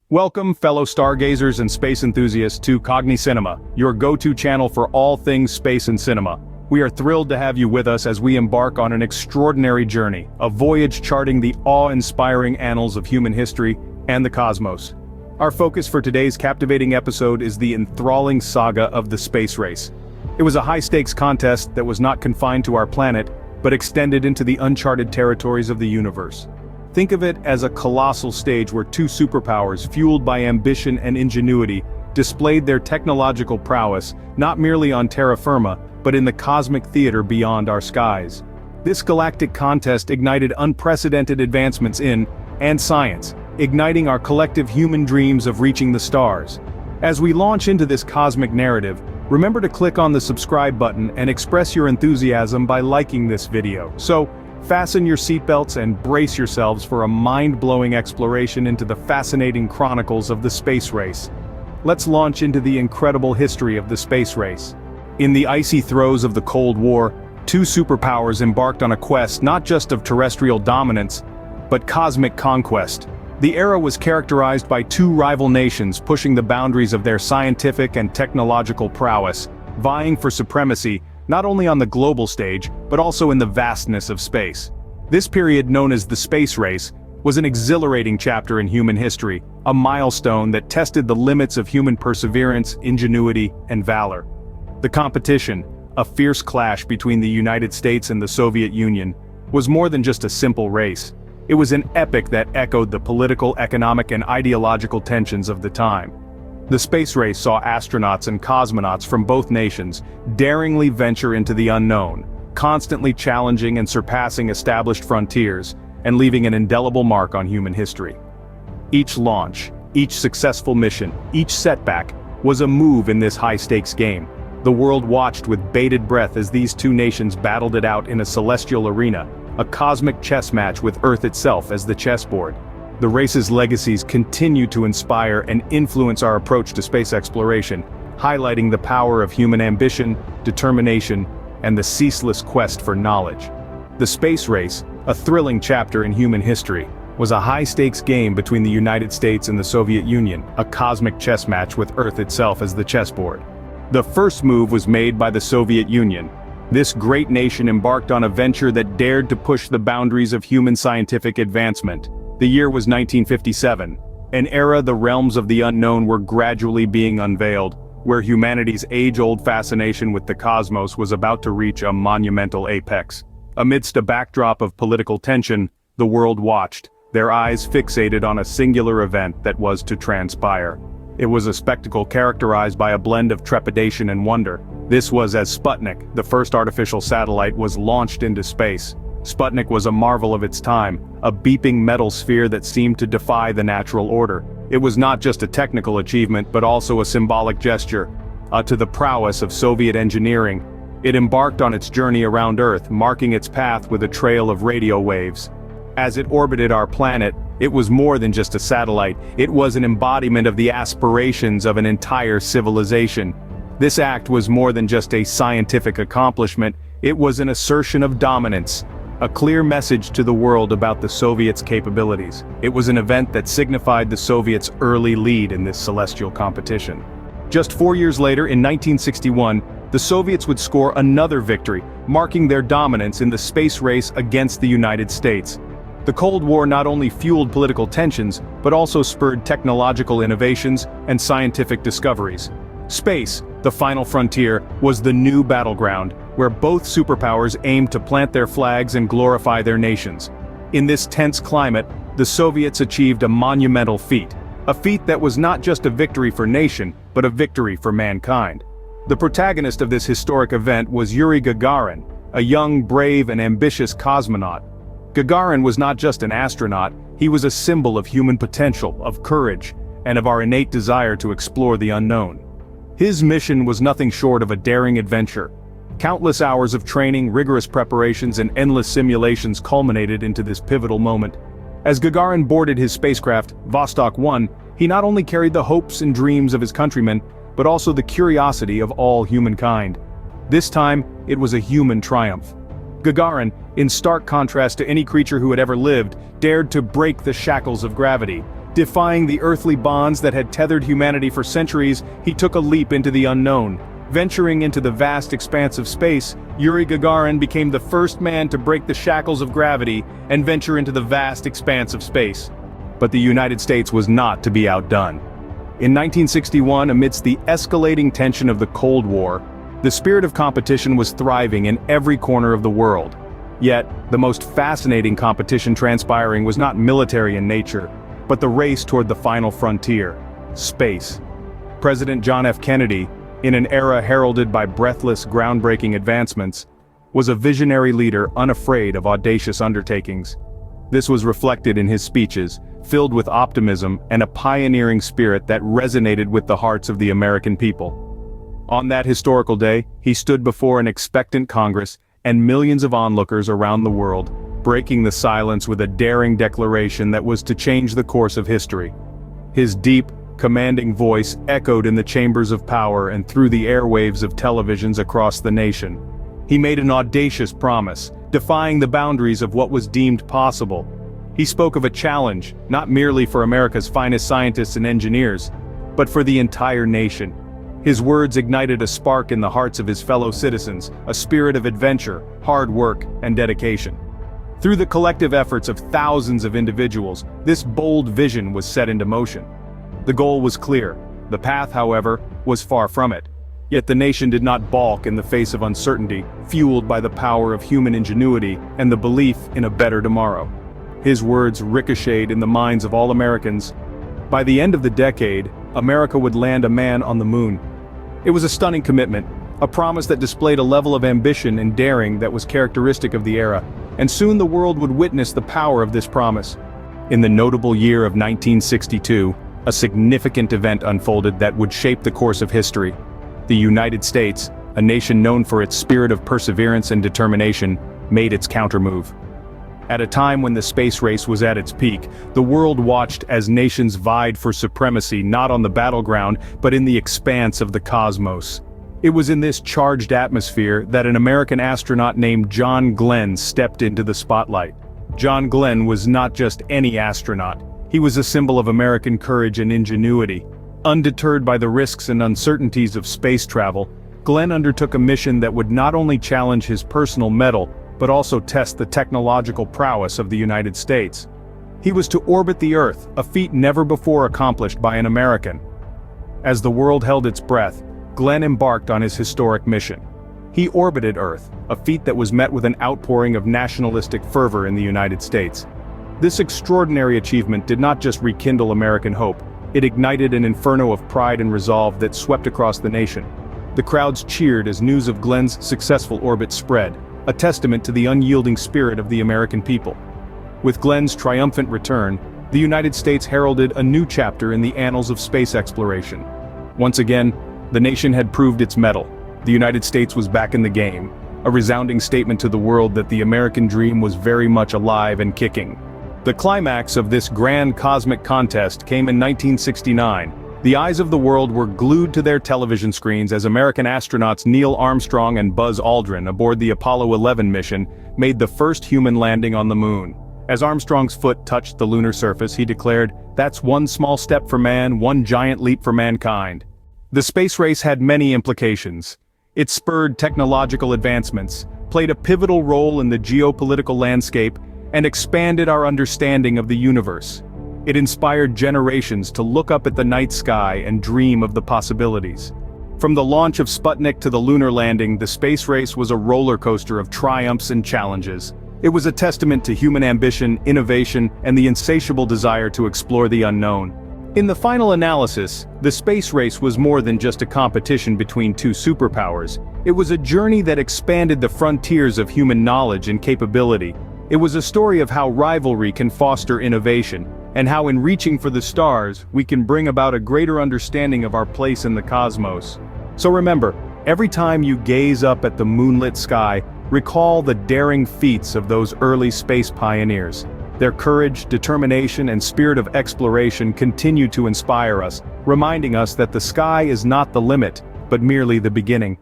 Welcome, fellow stargazers and space enthusiasts, to CogniCinema, your go-to channel for all things space and cinema. We are thrilled to have you with us as we embark on an extraordinary journey, a voyage charting the awe-inspiring annals of human history and the cosmos. Our focus for today's captivating episode is the enthralling saga of the space race. It was a high-stakes contest that was not confined to our planet, but extended into the uncharted territories of the universe. Think of it as a colossal stage where two superpowers, fueled by ambition and ingenuity, displayed their technological prowess, not merely on terra firma, but in the cosmic theater beyond our skies. This galactic contest ignited unprecedented advancements in and science, igniting our collective human dreams of reaching the stars. As we launch into this cosmic narrative, remember to click on the subscribe button and express your enthusiasm by liking this video. So, fasten your seatbelts and brace yourselves for a mind-blowing exploration into the fascinating chronicles of the space race. Let's launch into the incredible history of the space race. In the icy throes of the Cold War, two superpowers embarked on a quest not just of terrestrial dominance, but cosmic conquest. The era was characterized by two rival nations pushing the boundaries of their scientific and technological prowess, vying for supremacy not only on the global stage, but also in the vastness of space. This period, known as the space race, was an exhilarating chapter in human history, a milestone that tested the limits of human perseverance, ingenuity, and valor. The competition, a fierce clash between the United States and the Soviet Union, was more than just a simple race. It was an epic that echoed the political, economic, and ideological tensions of the time. The space race saw astronauts and cosmonauts from both nations daringly venture into the unknown, constantly challenging and surpassing established frontiers, and leaving an indelible mark on human history. Each launch, each successful mission, each setback, was a move in this high-stakes game. The world watched with bated breath as these two nations battled it out in a celestial arena, a cosmic chess match with Earth itself as the chessboard. The race's legacies continue to inspire and influence our approach to space exploration, highlighting the power of human ambition, determination, and the ceaseless quest for knowledge. The space race, a thrilling chapter in human history, was a high-stakes game between the United States and the Soviet Union, a cosmic chess match with Earth itself as the chessboard. The first move was made by the Soviet Union. This great nation embarked on a venture that dared to push the boundaries of human scientific advancement. The year was 1957, an era the realms of the unknown were gradually being unveiled, where humanity's age-old fascination with the cosmos was about to reach a monumental apex. Amidst a backdrop of political tension, the world watched, their eyes fixated on a singular event that was to transpire. It was a spectacle characterized by a blend of trepidation and wonder. This was as Sputnik, the first artificial satellite, was launched into space. Sputnik was a marvel of its time, a beeping metal sphere that seemed to defy the natural order. It was not just a technical achievement but also a symbolic gesture to the prowess of Soviet engineering. It embarked on its journey around Earth, marking its path with a trail of radio waves. As it orbited our planet, it was more than just a satellite, it was an embodiment of the aspirations of an entire civilization. This act was more than just a scientific accomplishment, it was an assertion of dominance. A clear message to the world about the Soviets' capabilities. It was an event that signified the Soviets' early lead in this celestial competition. Just 4 years later, in 1961, the Soviets would score another victory, marking their dominance in the space race against the United States. The Cold War not only fueled political tensions, but also spurred technological innovations and scientific discoveries. Space, the final frontier, was the new battleground, where both superpowers aimed to plant their flags and glorify their nations. In this tense climate, the Soviets achieved a monumental feat. A feat that was not just a victory for nation, but a victory for mankind. The protagonist of this historic event was Yuri Gagarin, a young, brave, and ambitious cosmonaut. Gagarin was not just an astronaut, he was a symbol of human potential, of courage, and of our innate desire to explore the unknown. His mission was nothing short of a daring adventure. Countless hours of training, rigorous preparations, and endless simulations culminated into this pivotal moment. As Gagarin boarded his spacecraft, Vostok 1, he not only carried the hopes and dreams of his countrymen, but also the curiosity of all humankind. This time, it was a human triumph. Gagarin, in stark contrast to any creature who had ever lived, dared to break the shackles of gravity. Defying the earthly bonds that had tethered humanity for centuries, he took a leap into the unknown. Venturing into the vast expanse of space, Yuri Gagarin became the first man to break the shackles of gravity and venture into the vast expanse of space. But the United States was not to be outdone. In 1961, amidst the escalating tension of the Cold War, the spirit of competition was thriving in every corner of the world. Yet, the most fascinating competition transpiring was not military in nature, but the race toward the final frontier: space. President John F. Kennedy, in an era heralded by breathless, groundbreaking advancements, was a visionary leader unafraid of audacious undertakings. This was reflected in his speeches, filled with optimism and a pioneering spirit that resonated with the hearts of the American people. On that historical day, he stood before an expectant Congress and millions of onlookers around the world, breaking the silence with a daring declaration that was to change the course of history. His deep, commanding voice echoed in the chambers of power and through the airwaves of televisions across the nation. He made an audacious promise, defying the boundaries of what was deemed possible. He spoke of a challenge, not merely for America's finest scientists and engineers, but for the entire nation. His words ignited a spark in the hearts of his fellow citizens, a spirit of adventure, hard work, and dedication. Through the collective efforts of thousands of individuals, this bold vision was set into motion. The goal was clear. The path, however, was far from it. Yet the nation did not balk in the face of uncertainty, fueled by the power of human ingenuity and the belief in a better tomorrow. His words ricocheted in the minds of all Americans. By the end of the decade, America would land a man on the moon. It was a stunning commitment, a promise that displayed a level of ambition and daring that was characteristic of the era, and soon the world would witness the power of this promise. In the notable year of 1962, a significant event unfolded that would shape the course of history. The United States, a nation known for its spirit of perseverance and determination, made its countermove. At a time when the space race was at its peak, the world watched as nations vied for supremacy not on the battleground, but in the expanse of the cosmos. It was in this charged atmosphere that an American astronaut named John Glenn stepped into the spotlight. John Glenn was not just any astronaut. He was a symbol of American courage and ingenuity. Undeterred by the risks and uncertainties of space travel, Glenn undertook a mission that would not only challenge his personal mettle, but also test the technological prowess of the United States. He was to orbit the Earth, a feat never before accomplished by an American. As the world held its breath, Glenn embarked on his historic mission. He orbited Earth, a feat that was met with an outpouring of nationalistic fervor in the United States. This extraordinary achievement did not just rekindle American hope, it ignited an inferno of pride and resolve that swept across the nation. The crowds cheered as news of Glenn's successful orbit spread, a testament to the unyielding spirit of the American people. With Glenn's triumphant return, the United States heralded a new chapter in the annals of space exploration. Once again, the nation had proved its mettle. The United States was back in the game, a resounding statement to the world that the American dream was very much alive and kicking. The climax of this grand cosmic contest came in 1969. The eyes of the world were glued to their television screens as American astronauts Neil Armstrong and Buzz Aldrin aboard the Apollo 11 mission made the first human landing on the moon. As Armstrong's foot touched the lunar surface, he declared, "That's one small step for man, one giant leap for mankind." The space race had many implications. It spurred technological advancements, played a pivotal role in the geopolitical landscape, and expanded our understanding of the universe. It inspired generations to look up at the night sky and dream of the possibilities. From the launch of Sputnik to the lunar landing, the space race was a roller coaster of triumphs and challenges. It was a testament to human ambition, innovation, and the insatiable desire to explore the unknown. In the final analysis, the space race was more than just a competition between two superpowers. It was a journey that expanded the frontiers of human knowledge and capability. It was a story of how rivalry can foster innovation, and how in reaching for the stars, we can bring about a greater understanding of our place in the cosmos. So remember, every time you gaze up at the moonlit sky, recall the daring feats of those early space pioneers. Their courage, determination, and spirit of exploration continue to inspire us, reminding us that the sky is not the limit, but merely the beginning.